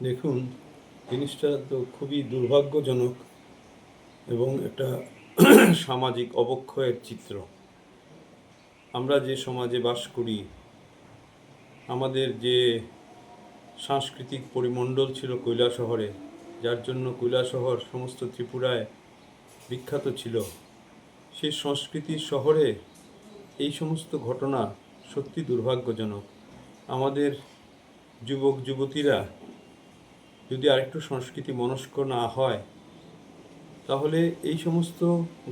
দেখুন, জিনিসটা তো খুবই দুর্ভাগ্যজনক এবং একটা সামাজিক অবক্ষয়ের চিত্র। আমরা যে সমাজে বাস করি, আমাদের যে সাংস্কৃতিক পরিমণ্ডল ছিল কৈলাসহরে, যার জন্য কৈলাসহর সমস্ত ত্রিপুরায় বিখ্যাত ছিল, সেই সংস্কৃতির শহরে এই সমস্ত ঘটনা সত্যি দুর্ভাগ্যজনক। আমাদের যুবক যুবতীরা যদি আরেকটু সংস্কৃতি মনস্ক না হয়, তাহলে এই সমস্ত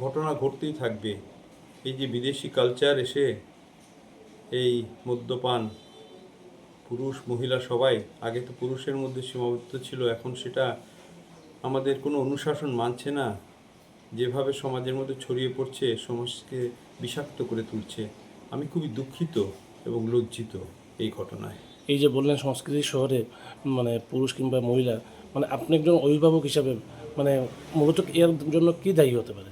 ঘটনা ঘটতেই থাকবে। এই যে বিদেশি কালচার এসে এই মদ্যপান, পুরুষ মহিলা সবাই, আগে তো পুরুষের মধ্যে সীমাবদ্ধ ছিল, এখন সেটা আমাদের কোনো অনুশাসন মানছে না, যেভাবে সমাজের মধ্যে ছড়িয়ে পড়ছে, সমাজকে বিষাক্ত করে তুলছে। আমি খুবই দুঃখিত এবং লজ্জিত এই ঘটনায়। এই যে বললেন সংস্কৃতির শহরে পুরুষ কিংবা মহিলা, আপনি একজন অভিভাবক হিসাবে মানে মূলত এর জন্য কী দায়ী হতে পারে?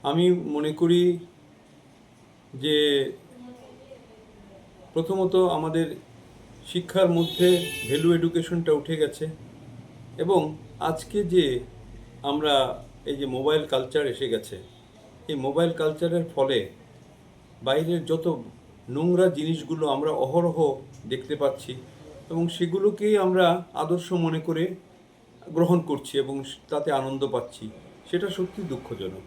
আমি মনে করি যে প্রথমত আমাদের শিক্ষার মধ্যে ভ্যালু এডুকেশনটা উঠে গেছে, এবং আজকে যে আমরা এই যে মোবাইল কালচার এসে গেছে, এই মোবাইল কালচারের ফলে বাইরের যত নোংরা জিনিসগুলো আমরা অহরহ দেখতে পাচ্ছি এবং সেগুলোকেই আমরা আদর্শ মনে করে গ্রহণ করছি এবং তাতে আনন্দ পাচ্ছি, সেটা সত্যি দুঃখজনক।